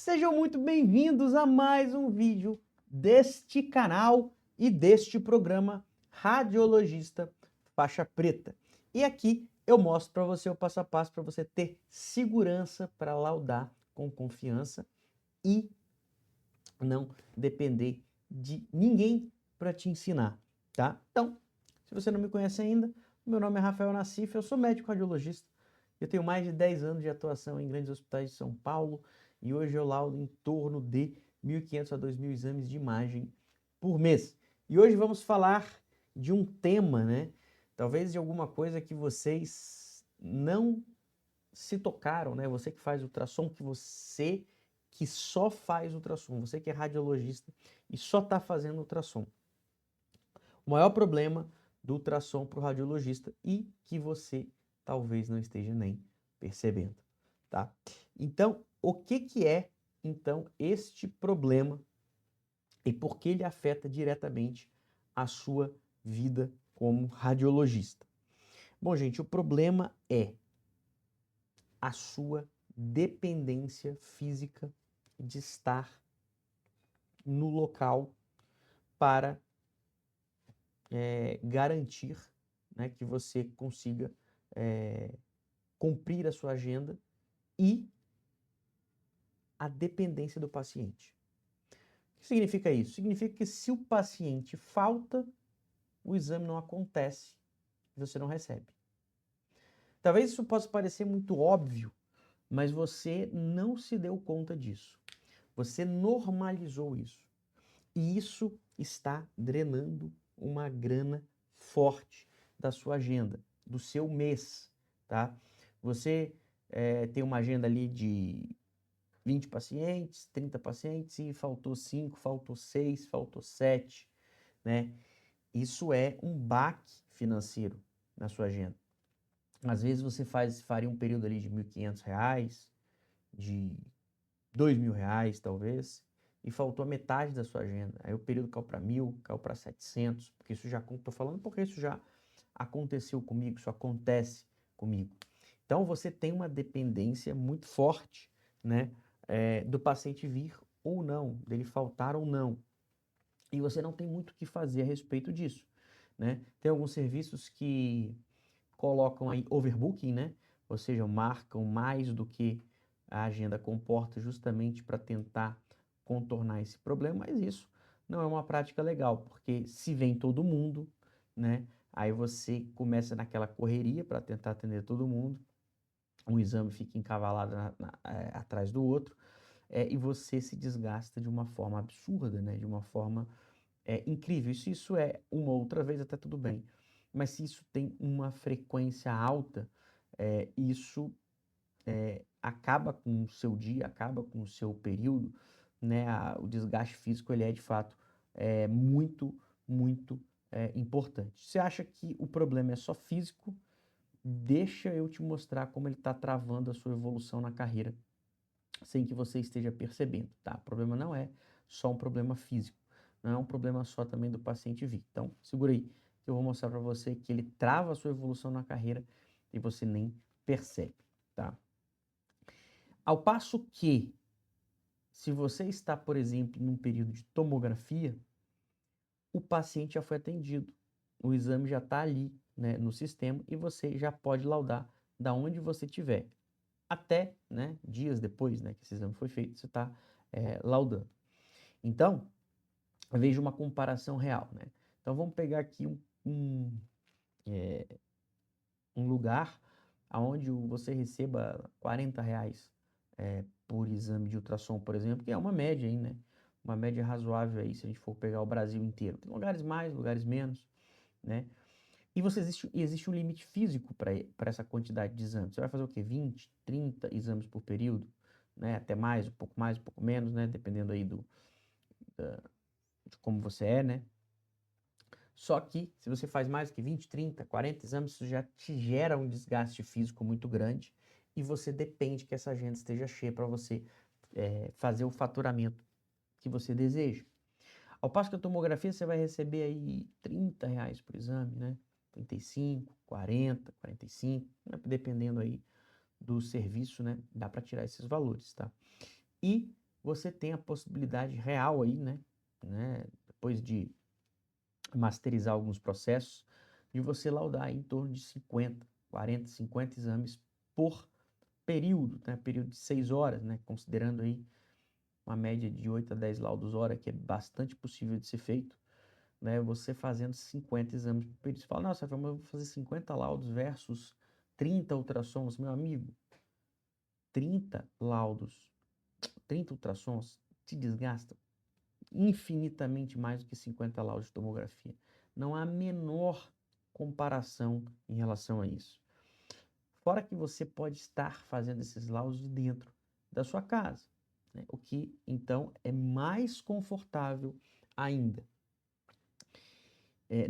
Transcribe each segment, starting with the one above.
Sejam muito bem-vindos a mais um vídeo deste canal e deste programa Radiologista Faixa Preta. E aqui eu mostro para você o passo a passo para você ter segurança para laudar com confiança e não depender de ninguém para te ensinar, tá? Então, se você não me conhece ainda, meu nome é Rafael Nassif, eu sou médico radiologista. Eu tenho mais de 10 anos de atuação em grandes hospitais de São Paulo e hoje eu laudo em torno de 1.500 a 2.000 exames de imagem por mês. E hoje vamos falar de um tema, né? Talvez de alguma coisa que vocês não se tocaram, né? Você que faz ultrassom, que só faz ultrassom, você que é radiologista e só está fazendo ultrassom. O maior problema do ultrassom para o radiologista e que você talvez não esteja nem percebendo, tá? Então, o que é, então, este problema e por que ele afeta diretamente a sua vida como radiologista? Bom, gente, o problema é a sua dependência física de estar no local para garantir, né, que você consiga cumprir a sua agenda e a dependência do paciente. O que significa isso? Significa que se o paciente falta, o exame não acontece, você não recebe. Talvez isso possa parecer muito óbvio, mas você não se deu conta disso. Você normalizou isso. E isso está drenando uma grana forte da sua agenda, do seu mês, tá? Você tem uma agenda ali de 20 pacientes, 30 pacientes e faltou 5, faltou 6, faltou 7, né? Isso é um baque financeiro na sua agenda. Às vezes você faria um período ali de R$ 1.500, de R$ 2.000 talvez, e faltou a metade da sua agenda. Aí o período caiu para 1.000, caiu para 700, porque isso já, estou falando porque isso já aconteceu comigo, isso acontece comigo. Então você tem uma dependência muito forte, né, do paciente vir ou não, dele faltar ou não. E você não tem muito o que fazer a respeito disso, né? Tem alguns serviços que colocam aí overbooking, né? Ou seja, marcam mais do que a agenda comporta justamente para tentar contornar esse problema, mas isso não é uma prática legal, porque se vem todo mundo, né? Aí você começa naquela correria para tentar atender todo mundo, um exame fica encavalado atrás do outro, e você se desgasta de uma forma absurda, né? De uma forma incrível. Isso é uma outra vez até tudo bem. Mas se isso tem uma frequência alta, isso acaba com o seu dia, acaba com o seu período, né? O desgaste físico ele é de fato muito, muito importante. Você acha que o problema é só físico? Deixa eu te mostrar como ele está travando a sua evolução na carreira sem que você esteja percebendo, tá? O problema não é só um problema físico, não é um problema só também do paciente vir. Então, segura aí, que eu vou mostrar para você que ele trava a sua evolução na carreira e você nem percebe, tá? Ao passo que, se você está, por exemplo, num período de tomografia, o paciente já foi atendido, o exame já está ali, né, no sistema e você já pode laudar da onde você estiver. Até, né, dias depois, né, que esse exame foi feito, você está laudando. Então, veja uma comparação real, né? Então, vamos pegar aqui um lugar onde você receba R$ 40 por exame de ultrassom, por exemplo, que é uma média aí, né? Uma média razoável aí, se a gente for pegar o Brasil inteiro. Tem lugares mais, lugares menos, né? E existe um limite físico para essa quantidade de exames. Você vai fazer o quê? 20, 30 exames por período, né? Até mais, um pouco menos, né? Dependendo aí de como você é, né? Só que, se você faz mais do que 20, 30, 40 exames, isso já te gera um desgaste físico muito grande e você depende que essa agenda esteja cheia para você fazer o faturamento que você deseja. Ao passo que a tomografia você vai receber aí R$ 30 por exame, né? 35, 40, 45, né? Dependendo aí do serviço, né? Dá para tirar esses valores, tá? E você tem a possibilidade real aí, né, depois de masterizar alguns processos, de você laudar em torno de 50, 40, 50 exames por período, né, período de 6 horas, né, considerando aí uma média de 8 a 10 laudos hora, que é bastante possível de ser feito, né, você fazendo 50 exames por período. Você fala, nossa, mas eu vou fazer 50 laudos versus 30 ultrassons, meu amigo, 30 laudos, 30 ultrassons te desgastam infinitamente mais do que 50 laudos de tomografia. Não há a menor comparação em relação a isso. Fora que você pode estar fazendo esses laudos de dentro da sua casa, né? O que então é mais confortável ainda.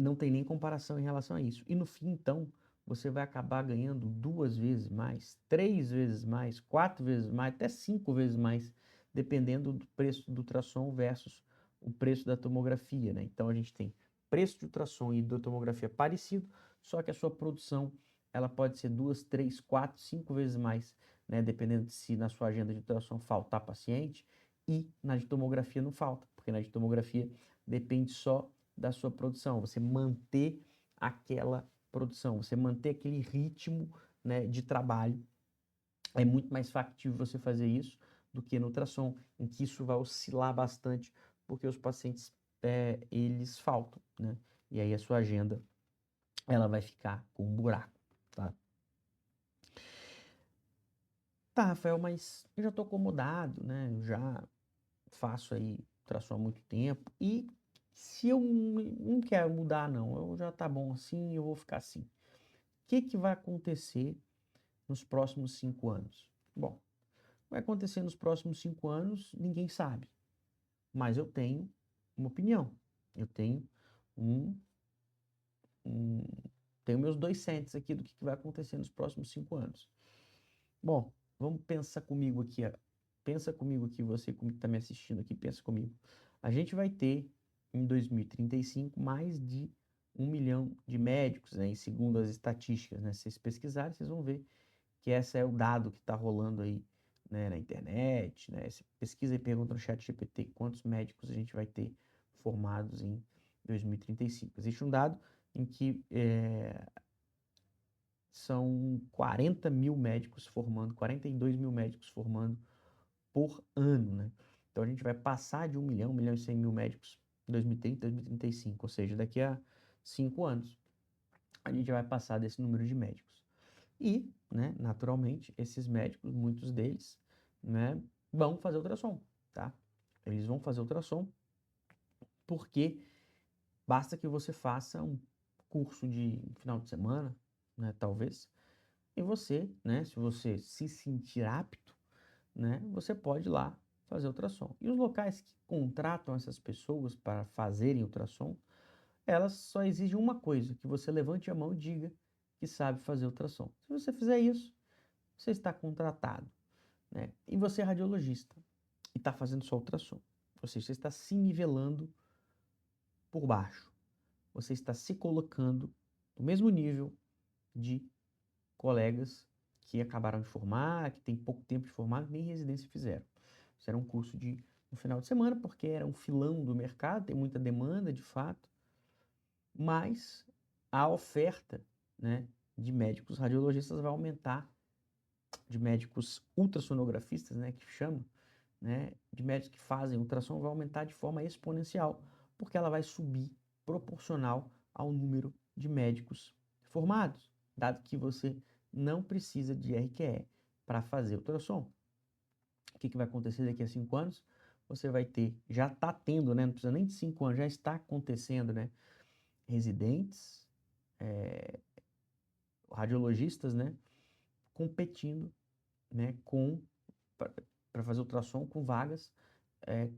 Não tem nem comparação em relação a isso. E no fim, então, você vai acabar ganhando 2 vezes mais, 3 vezes mais, 4 vezes mais, até 5 vezes mais, dependendo do preço do ultrassom versus o preço da tomografia, né? Então a gente tem preço de ultrassom e da tomografia parecido, só que a sua produção ela pode ser 2, 3, 4, 5 vezes mais, né? Dependendo de se na sua agenda de ultrassom faltar paciente e na de tomografia não falta, porque na de tomografia depende só da sua produção, você manter aquela produção, você manter aquele ritmo, né, de trabalho. É muito mais factível você fazer isso do que no ultrassom, em que isso vai oscilar bastante, porque os pacientes, eles faltam, né? E aí a sua agenda, ela vai ficar com um buraco, tá? Tá, Rafael, mas eu já tô acomodado, né? Eu já faço aí ultrassom há muito tempo e se eu não quero mudar, não, eu já tá bom assim, eu vou ficar assim. O que vai acontecer nos próximos 5 anos? Bom, vai acontecer nos próximos 5 anos, ninguém sabe. Mas eu tenho uma opinião. Eu tenho um, um tenho meus 2 cents aqui do que vai acontecer nos próximos 5 anos. Bom, vamos pensar comigo aqui. Pensa comigo aqui, você que está me assistindo aqui, pensa comigo. A gente vai ter, em 2035, mais de 1 milhão de médicos, né? E segundo as estatísticas, né? Se vocês pesquisarem, vocês vão ver que esse é o dado que está rolando aí, né, na internet, né? Você pesquisa e pergunta no chat GPT quantos médicos a gente vai ter formados em 2035. Existe um dado em que são 40 mil médicos formando, 42 mil médicos formando por ano, né? Então a gente vai passar de 1 milhão e 100 mil médicos em 2030, 2035, ou seja, daqui a 5 anos a gente vai passar desse número de médicos. E, né, naturalmente, esses médicos, muitos deles, né, vão fazer ultrassom, tá? Eles vão fazer ultrassom porque basta que você faça um curso de final de semana, né, talvez, e você, né, se você se sentir apto, né, você pode ir lá fazer ultrassom. E os locais que contratam essas pessoas para fazerem ultrassom, elas só exigem uma coisa, que você levante a mão e diga que sabe fazer ultrassom. Se você fizer isso, você está contratado, né? E você é radiologista e está fazendo só ultrassom. Ou seja, você está se nivelando por baixo. Você está se colocando no mesmo nível de colegas que acabaram de formar, que tem pouco tempo de formar, nem residência fizeram. Isso era um curso de no final de semana, porque era um filão do mercado, tem muita demanda de fato, mas a oferta, né, de médicos radiologistas vai aumentar, de médicos ultrassonografistas, né, que chama, né, de médicos que fazem ultrassom vai aumentar de forma exponencial, porque ela vai subir proporcional ao número de médicos formados, dado que você não precisa de RQE para fazer ultrassom. O que vai acontecer daqui a 5 anos? Você vai ter, já está tendo, né, não precisa nem de 5 anos, já está acontecendo, né, residentes, radiologistas, né, competindo, né, para fazer ultrassom com vagas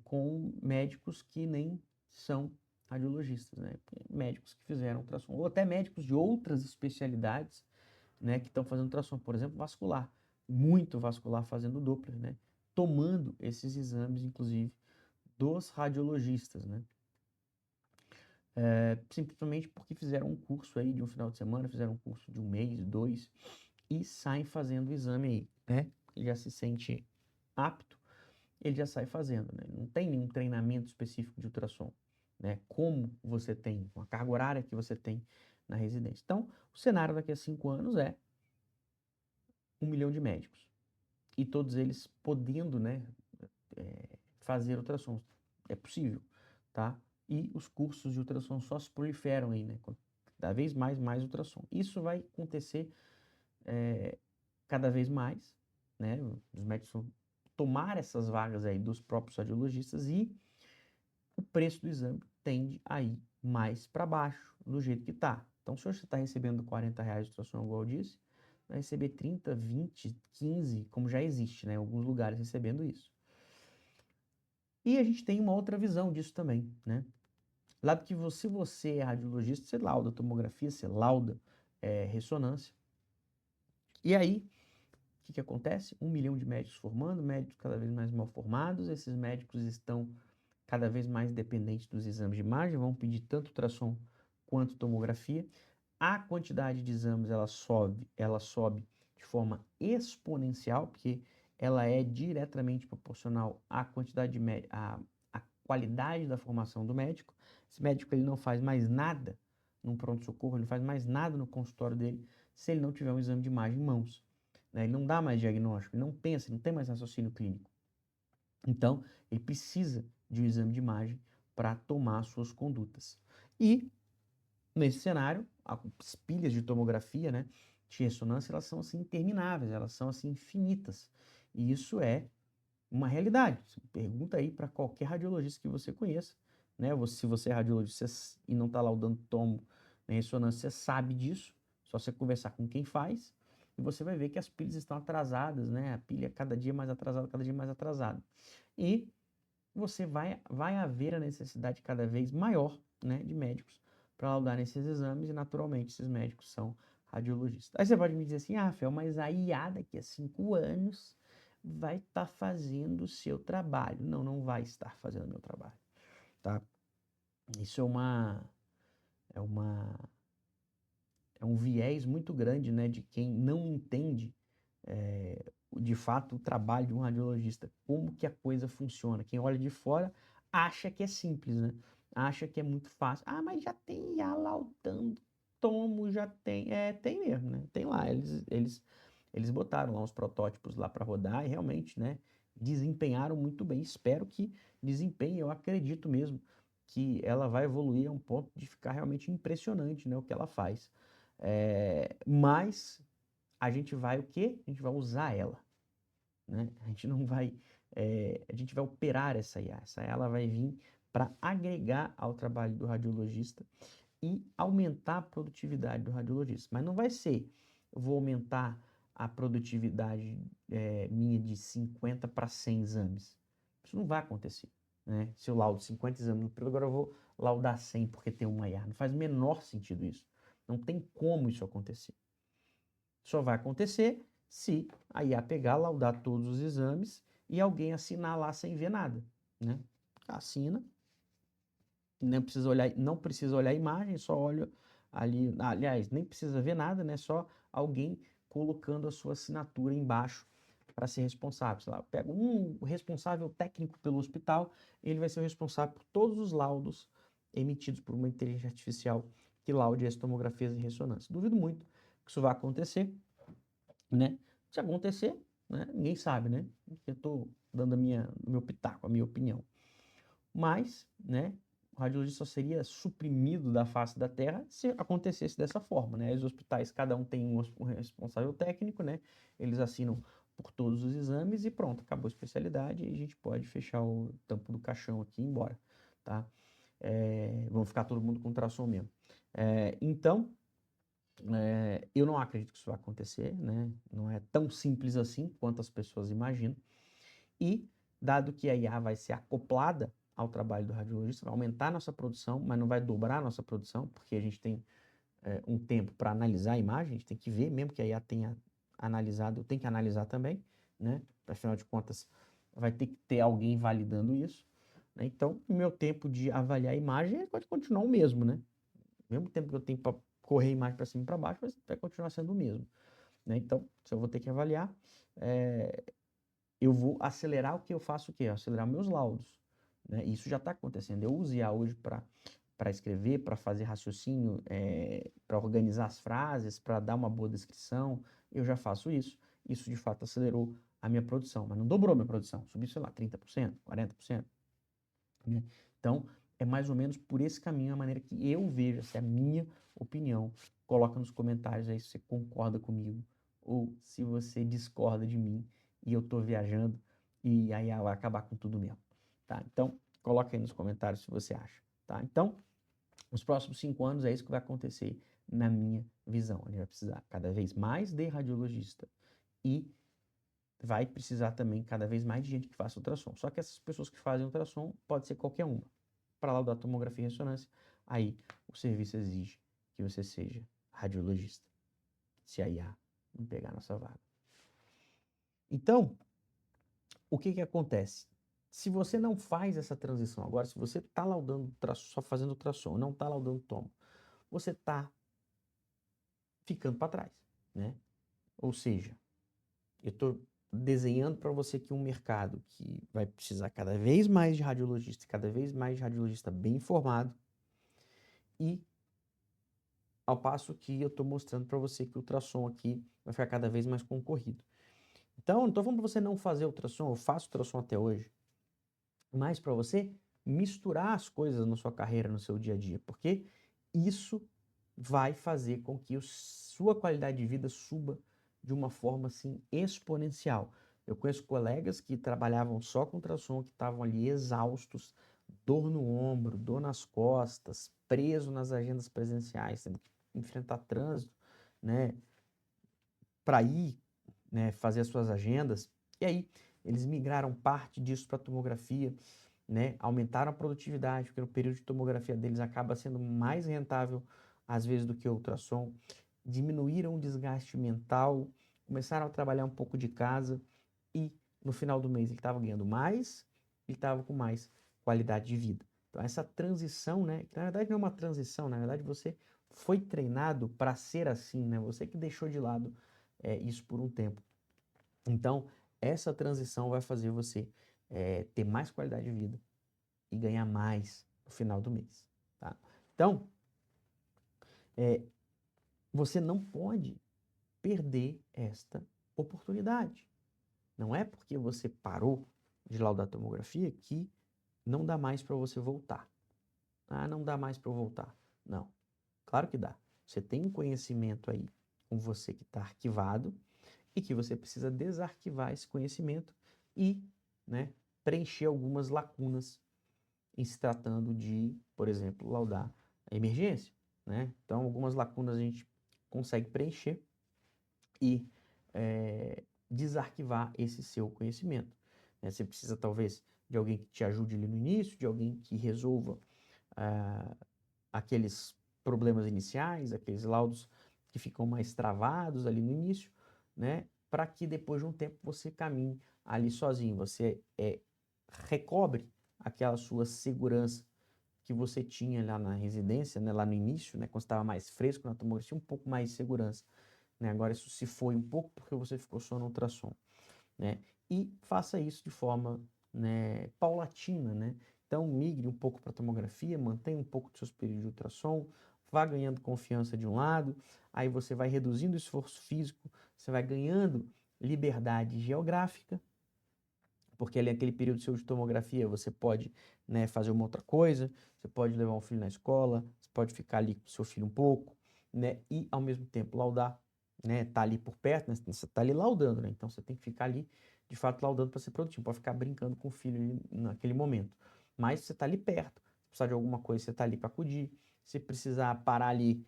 com médicos que nem são radiologistas, né? Médicos que fizeram ultrassom, ou até médicos de outras especialidades, né, que estão fazendo ultrassom, por exemplo, vascular, muito vascular fazendo Doppler, né? Tomando esses exames, inclusive, dos radiologistas, né? Simplesmente porque fizeram um curso aí de um final de semana, fizeram um curso de 1 mês, 2, e saem fazendo o exame aí, né? Já se sente apto. ele já sai fazendo, né? Não tem nenhum treinamento específico de ultrassom, né? Como você tem, uma carga horária que você tem na residência. Então, o cenário daqui a 5 anos é 1 milhão de médicos. E todos eles podendo, né, fazer ultrassons. É possível, tá? E os cursos de ultrassom só se proliferam aí, né? Cada vez mais ultrassom. Isso vai acontecer cada vez mais, né? Os médicos vão tomar essas vagas aí dos próprios radiologistas e o preço do exame tende a ir mais para baixo do jeito que está. Então, se você está recebendo R$ 40 de ultrassom, igual eu disse, vai receber 30, 20, 15, como já existe, né? Em alguns lugares recebendo isso. E a gente tem uma outra visão disso também, né? Lado que se você é radiologista, você lauda tomografia, você lauda ressonância. E aí, o que acontece? 1 milhão de médicos formando, médicos cada vez mais mal formados, esses médicos estão cada vez mais dependentes dos exames de imagem, vão pedir tanto ultrassom quanto tomografia. A quantidade de exames ela sobe de forma exponencial, porque ela é diretamente proporcional à quantidade de à qualidade da formação do médico. Esse médico ele não faz mais nada num pronto-socorro, ele não faz mais nada no consultório dele se ele não tiver um exame de imagem em mãos, né? Ele não dá mais diagnóstico, ele não pensa, ele não tem mais raciocínio clínico. Então, ele precisa de um exame de imagem para tomar suas condutas. E, nesse cenário, as pilhas de tomografia, né, de ressonância, elas são assim intermináveis, elas são assim infinitas. E isso é uma realidade. Você pergunta aí para qualquer radiologista que você conheça, né? Se você é radiologista e não está laudando tomo na ressonância, você sabe disso. Só você conversar com quem faz e você vai ver que as pilhas estão atrasadas, né? A pilha cada dia mais atrasada, cada dia mais atrasada. E você vai haver a necessidade cada vez maior, né, de médicos para laudar esses exames e, naturalmente, esses médicos são radiologistas. Aí você pode me dizer assim, Fel, mas a IA daqui a 5 anos vai estar fazendo o seu trabalho. Não, não vai estar fazendo o meu trabalho, tá? Isso é um viés muito grande, né, de quem não entende de fato o trabalho de um radiologista, como que a coisa funciona. Quem olha de fora acha que é simples, né? Acha que é muito fácil. Ah, mas já tem IA laudando tomo, já tem. Tem mesmo, né? Tem lá. Eles botaram lá uns protótipos lá para rodar e realmente, né, desempenharam muito bem. Espero que desempenhe, eu acredito mesmo que ela vai evoluir a um ponto de ficar realmente impressionante, né, o que ela faz. Mas a gente vai o quê? A gente vai usar ela, né? A gente não vai, a gente vai operar essa IA. Essa IA ela vai vir para agregar ao trabalho do radiologista e aumentar a produtividade do radiologista. Mas não vai ser, eu vou aumentar a produtividade minha de 50 para 100 exames. Isso não vai acontecer, né? Se eu laudo 50 exames no período, agora eu vou laudar 100 porque tem uma IA. Não faz o menor sentido isso. Não tem como isso acontecer. Só vai acontecer se a IA pegar, laudar todos os exames e alguém assinar lá sem ver nada, né? Assina, não precisa olhar a imagem, só olha ali, aliás, nem precisa ver nada, né? Só alguém colocando a sua assinatura embaixo para ser responsável. Sei lá, pega o responsável técnico pelo hospital, ele vai ser o responsável por todos os laudos emitidos por uma inteligência artificial que laude as tomografias e ressonância. Duvido muito que isso vá acontecer, né? Se acontecer, né, ninguém sabe, né? Eu estou dando o meu pitaco, a minha opinião. Mas, né, o radiologista só seria suprimido da face da Terra se acontecesse dessa forma, né? Os hospitais, cada um tem um responsável técnico, né? Eles assinam por todos os exames e pronto, acabou a especialidade e a gente pode fechar o tampo do caixão aqui e ir embora, tá? Vamos ficar todo mundo com ultrassom mesmo. Então, eu não acredito que isso vai acontecer, né? Não é tão simples assim quanto as pessoas imaginam. E, dado que a IA vai ser acoplada ao trabalho do radiologista, vai aumentar a nossa produção, mas não vai dobrar a nossa produção, porque a gente tem um tempo para analisar a imagem, a gente tem que ver, mesmo que a IA tenha analisado, eu tenho que analisar também, né? Afinal de contas, vai ter que ter alguém validando isso, né? Então, o meu tempo de avaliar a imagem pode continuar o mesmo, né? O mesmo tempo que eu tenho para correr a imagem para cima e para baixo, vai continuar sendo o mesmo, né? Então, se eu vou ter que avaliar, eu vou acelerar o que eu faço, o quê? Acelerar meus laudos, né? Isso já está acontecendo. Eu uso IA hoje para escrever, para fazer raciocínio, para organizar as frases, para dar uma boa descrição. Eu já faço isso. Isso, de fato, acelerou a minha produção, mas não dobrou a minha produção. Subiu, sei lá, 30%, 40%. Né? Então, é mais ou menos por esse caminho, a maneira que eu vejo, essa é a minha opinião. Coloca nos comentários aí se você concorda comigo ou se você discorda de mim e eu tô viajando e aí ela vai acabar com tudo mesmo, tá? Então, coloca aí nos comentários se você acha, tá? Então, nos próximos 5 anos é isso que vai acontecer na minha visão. A gente vai precisar cada vez mais de radiologista e vai precisar também cada vez mais de gente que faça ultrassom. Só que essas pessoas que fazem ultrassom pode ser qualquer uma. Para lá da tomografia e ressonância, aí o serviço exige que você seja radiologista, se a IA não pegar nossa vaga. Então, o que acontece? Se você não faz essa transição agora, se você está laudando só fazendo ultrassom, não está laudando tomo, você está ficando para trás, né? Ou seja, eu estou desenhando para você aqui um mercado que vai precisar cada vez mais de radiologista, cada vez mais de radiologista bem informado, e ao passo que eu estou mostrando para você que o ultrassom aqui vai ficar cada vez mais concorrido. Então, não estou falando para você não fazer ultrassom, eu faço ultrassom até hoje, mas para você misturar as coisas na sua carreira, no seu dia a dia, porque isso vai fazer com que sua qualidade de vida suba de uma forma assim exponencial. Eu conheço colegas que trabalhavam só com ultrassom, que estavam ali exaustos, dor no ombro, dor nas costas, preso nas agendas presenciais, tendo que enfrentar trânsito, né, para ir, né, fazer as suas agendas. E aí eles migraram parte disso para tomografia, né, aumentaram a produtividade, porque no período de tomografia deles acaba sendo mais rentável às vezes do que o ultrassom, diminuíram o desgaste mental, começaram a trabalhar um pouco de casa e no final do mês ele estava ganhando mais, ele estava com mais qualidade de vida. Então essa transição, né, que na verdade não é uma transição, na verdade você foi treinado para ser assim, né, você que deixou de lado isso por um tempo. Então essa transição vai fazer você ter mais qualidade de vida e ganhar mais no final do mês, tá? Então, você não pode perder esta oportunidade. Não é porque você parou de laudar tomografia que não dá mais para você voltar. Ah, não dá mais para eu voltar. Não, claro que dá. Você tem um conhecimento aí com você que está arquivado e que você precisa desarquivar esse conhecimento e, né, preencher algumas lacunas em se tratando de, por exemplo, laudar a emergência, né? Então, algumas lacunas a gente consegue preencher e desarquivar esse seu conhecimento, né? Você precisa, talvez, de alguém que te ajude ali no início, de alguém que resolva aqueles problemas iniciais, aqueles laudos que ficam mais travados ali no início, né? Para que depois de um tempo você caminhe ali sozinho, você recobre aquela sua segurança que você tinha lá na residência, né, lá no início, né, quando estava mais fresco na tomografia, um pouco mais de segurança, né? Agora isso se foi um pouco porque você ficou só no ultrassom, né? E faça isso de forma, né, paulatina, né? Então migre um pouco para a tomografia, mantenha um pouco dos seus períodos de ultrassom, vá ganhando confiança de um lado, aí você vai reduzindo o esforço físico, você vai ganhando liberdade geográfica, porque ali naquele período seu de tomografia você pode, né, fazer uma outra coisa, você pode levar um filho na escola, você pode ficar ali com seu filho um pouco, né, e ao mesmo tempo laudar, né, tá ali por perto, né, você tá ali laudando, né, então você tem que ficar ali, de fato, laudando para ser produtivo, pode ficar brincando com o filho ali naquele momento, mas você tá ali perto, se precisar de alguma coisa, você tá ali para acudir, se precisar parar ali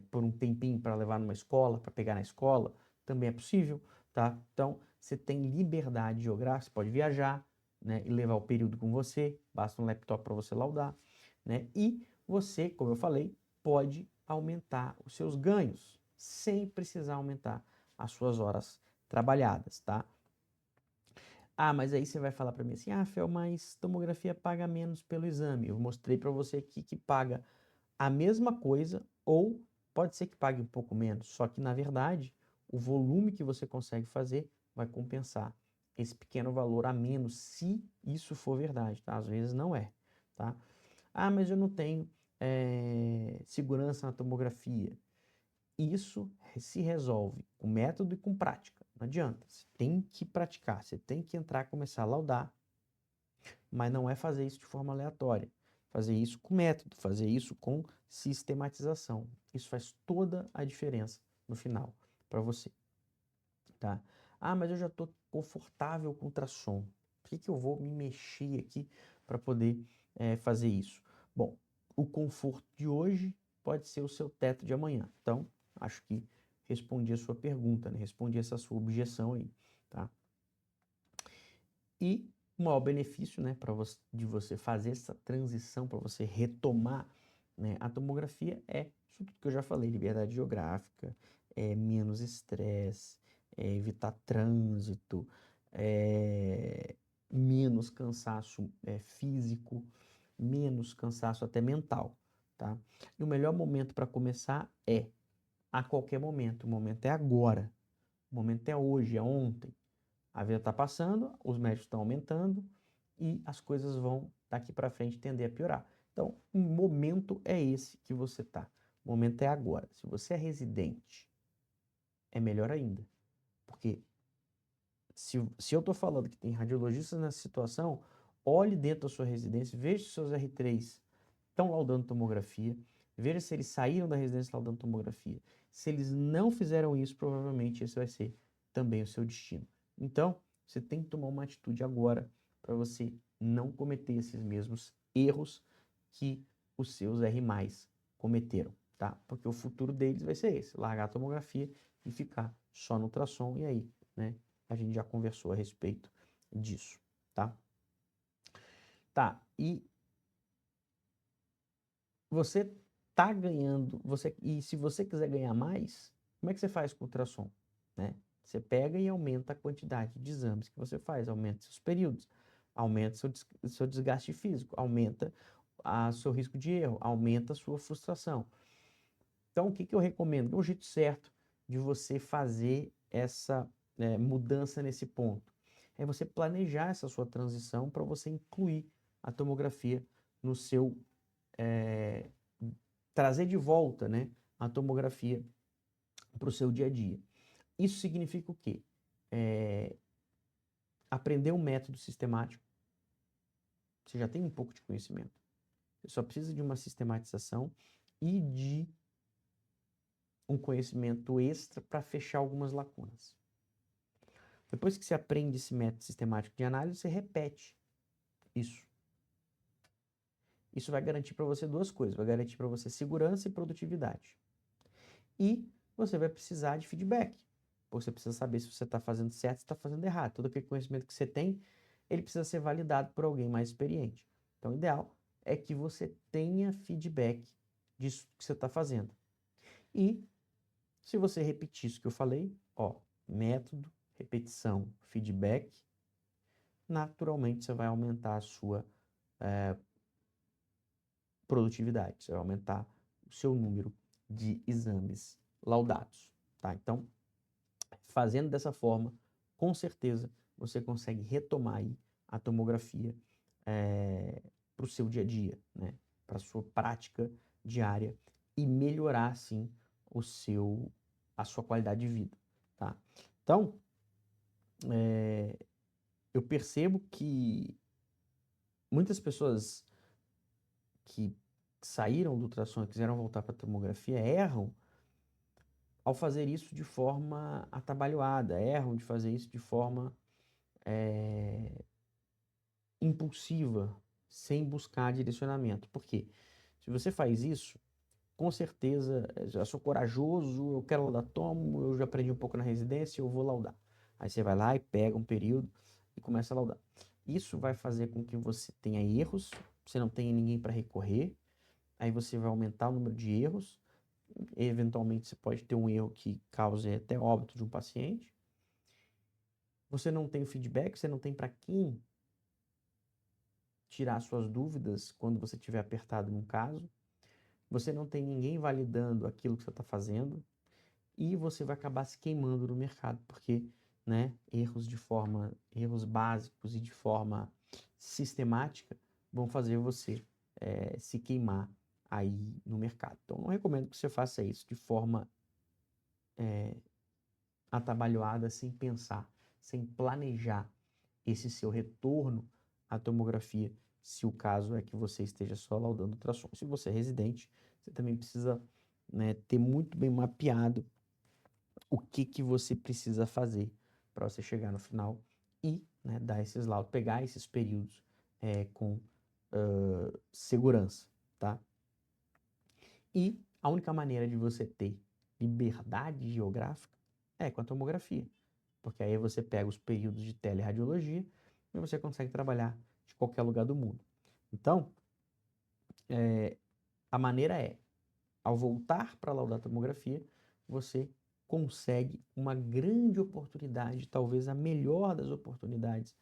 por um tempinho para levar numa escola, para pegar na escola, também é possível, tá? Então, você tem liberdade geográfica, você pode viajar, né, e levar o período com você, basta um laptop para você laudar, né? E você, como eu falei, pode aumentar os seus ganhos sem precisar aumentar as suas horas trabalhadas, tá? Ah, mas aí você vai falar para mim assim, ah, Fel, mas tomografia paga menos pelo exame. Eu mostrei para você aqui que paga a mesma coisa ou pode ser que pague um pouco menos, só que na verdade o volume que você consegue fazer vai compensar esse pequeno valor a menos, se isso for verdade, tá? Às vezes não é, tá? Ah, mas eu não tenho segurança na tomografia. Isso se resolve com método e com prática. Não adianta. Você tem que praticar, você tem que entrar, começar a laudar, mas não é fazer isso de forma aleatória. Fazer isso com método, fazer isso com sistematização. Isso faz toda a diferença no final para você, tá? Ah, mas eu já estou confortável com ultrassom. Por que eu vou me mexer aqui para poder fazer isso? Bom, o conforto de hoje pode ser o seu teto de amanhã. Então, acho que respondi a sua pergunta, né? Respondi essa sua objeção aí, tá? E o maior benefício, né, de você fazer essa transição, para você retomar, né, a tomografia é isso tudo que eu já falei: liberdade geográfica, menos estresse, evitar trânsito, menos cansaço físico, menos cansaço até mental, tá? E o melhor momento para começar é a qualquer momento. O momento é agora. O momento é hoje, é ontem. A vida está passando, os médicos estão aumentando e as coisas vão daqui para frente tender a piorar. Então, o momento é esse que você está. O momento é agora. Se você é residente, é melhor ainda. Porque se eu estou falando que tem radiologistas nessa situação, olhe dentro da sua residência, veja se os seus R3 estão laudando tomografia, veja se eles saíram da residência laudando tomografia. Se eles não fizeram isso, provavelmente esse vai ser também o seu destino. Então, você tem que tomar uma atitude agora para você não cometer esses mesmos erros que os seus R+ cometeram, tá? Porque o futuro deles vai ser esse: largar a tomografia e ficar só no ultrassom. E aí, né? A gente já conversou a respeito disso, tá? Tá, e você tá ganhando, e se você quiser ganhar mais, como é que você faz com o ultrassom, né? Você pega e aumenta a quantidade de exames que você faz, aumenta seus períodos, aumenta seu desgaste físico, aumenta seu risco de erro, aumenta a sua frustração. Então, o que eu recomendo? O jeito certo de você fazer essa mudança nesse ponto é você planejar essa sua transição para você incluir a tomografia no seu trazer de volta, né, a tomografia para o seu dia a dia. Isso significa o quê? Aprender um método sistemático. Você já tem um pouco de conhecimento. Você só precisa de uma sistematização e de um conhecimento extra para fechar algumas lacunas. Depois que você aprende esse método sistemático de análise, você repete isso. Isso vai garantir para você duas coisas: vai garantir para você segurança e produtividade. E você vai precisar de feedback. Você precisa saber se você está fazendo certo, se está fazendo errado. Todo aquele conhecimento que você tem, ele precisa ser validado por alguém mais experiente. Então, o ideal é que você tenha feedback disso que você está fazendo. E se você repetir isso que eu falei, método, repetição, feedback, naturalmente você vai aumentar a sua produtividade, você vai aumentar o seu número de exames laudados, tá? Então, fazendo dessa forma, com certeza você consegue retomar aí a tomografia para o seu dia a dia, né? Para a sua prática diária e melhorar, sim, a sua qualidade de vida, tá? Então, eu percebo que muitas pessoas que saíram do ultrassom e quiseram voltar para a tomografia erram ao fazer isso de forma atabalhoada, erram de fazer isso de forma impulsiva, sem buscar direcionamento. Por quê? Se você faz isso, com certeza, já sou corajoso, eu quero laudar tomo, eu já aprendi um pouco na residência, eu vou laudar. Aí você vai lá e pega um período e começa a laudar. Isso vai fazer com que você tenha erros, você não tenha ninguém para recorrer, aí você vai aumentar o número de erros, eventualmente você pode ter um erro que cause até óbito de um paciente. Você não tem o feedback, você não tem para quem tirar suas dúvidas quando você estiver apertado num caso. Você não tem ninguém validando aquilo que você está fazendo e você vai acabar se queimando no mercado, porque né, erros básicos e de forma sistemática vão fazer você se queimar aí no mercado. Então, não recomendo que você faça isso de forma atabalhoada, sem pensar, sem planejar esse seu retorno à tomografia, se o caso é que você esteja só laudando ultrassom. Se você é residente, você também precisa, né, ter muito bem mapeado o que você precisa fazer para você chegar no final e, né, dar esses laudos, pegar esses períodos com segurança, tá? E a única maneira de você ter liberdade geográfica é com a tomografia, porque aí você pega os períodos de teleradiologia e você consegue trabalhar de qualquer lugar do mundo. Então, a maneira é, ao voltar para a laudatomografia, você consegue uma grande oportunidade, talvez a melhor das oportunidades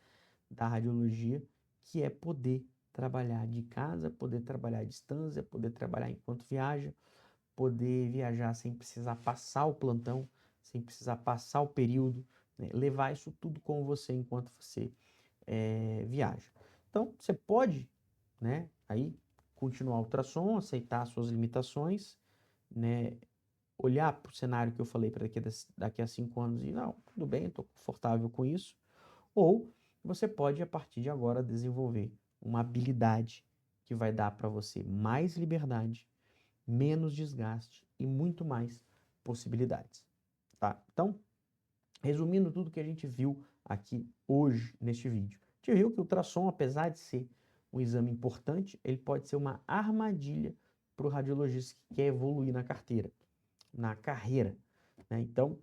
da radiologia, que é poder trabalhar de casa, poder trabalhar à distância, poder trabalhar enquanto viaja, poder viajar sem precisar passar o plantão, sem precisar passar o período, né? Levar isso tudo com você enquanto você viaja. Então, você pode, né, aí continuar o ultrassom, aceitar suas limitações, né, olhar para o cenário que eu falei para daqui a 5 anos e, não, tudo bem, estou confortável com isso. Ou você pode, a partir de agora, desenvolver uma habilidade que vai dar para você mais liberdade, menos desgaste e muito mais possibilidades, tá? Então, resumindo tudo que a gente viu aqui hoje neste vídeo, a gente viu que o ultrassom, apesar de ser um exame importante, ele pode ser uma armadilha para o radiologista que quer evoluir na carreira, né? Então,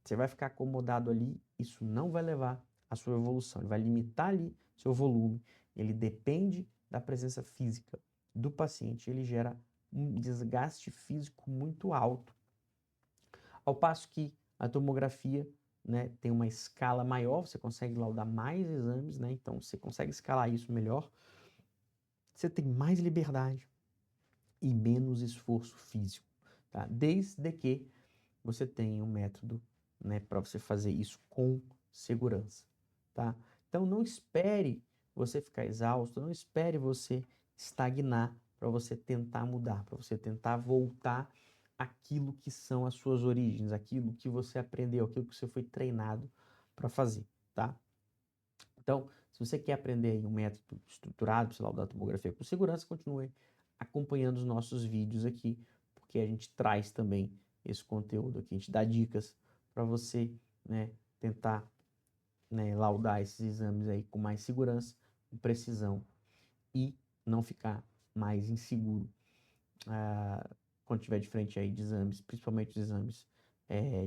você vai ficar acomodado ali, isso não vai levar à sua evolução, ele vai limitar ali seu volume, ele depende da presença física do paciente, ele gera um desgaste físico muito alto. Ao passo que a tomografia, né, tem uma escala maior, você consegue laudar mais exames, né, então você consegue escalar isso melhor, você tem mais liberdade e menos esforço físico, tá? Desde que você tenha um método, né, para você fazer isso com segurança, tá? Então não espere você ficar exausto, não espere você estagnar para você tentar mudar, para você tentar voltar aquilo que são as suas origens, aquilo que você aprendeu, aquilo que você foi treinado para fazer, tá? Então, se você quer aprender aí um método estruturado, sei lá, da tomografia com segurança, continue acompanhando os nossos vídeos aqui, porque a gente traz também esse conteúdo aqui, a gente dá dicas para você, né, tentar, né, laudar esses exames aí com mais segurança, com precisão e não ficar mais inseguro quando estiver de frente aí de exames, principalmente os exames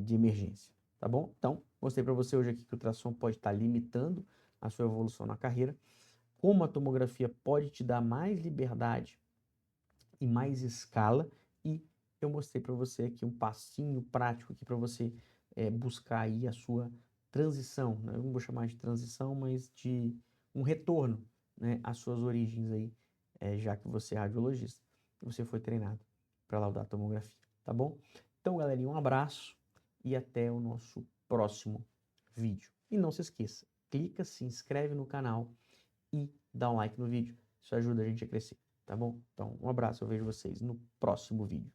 de emergência, tá bom? Então, mostrei para você hoje aqui que o ultrassom pode estar limitando a sua evolução na carreira, como a tomografia pode te dar mais liberdade e mais escala, e eu mostrei para você aqui um passinho prático aqui para você buscar aí a sua transição, né? Eu não vou chamar de transição, mas de um retorno, né, às suas origens aí, já que você é radiologista e você foi treinado para laudar a tomografia, tá bom? Então, galerinha, um abraço e até o nosso próximo vídeo. E não se esqueça, clica, se inscreve no canal e dá um like no vídeo. Isso ajuda a gente a crescer, tá bom? Então, um abraço, eu vejo vocês no próximo vídeo.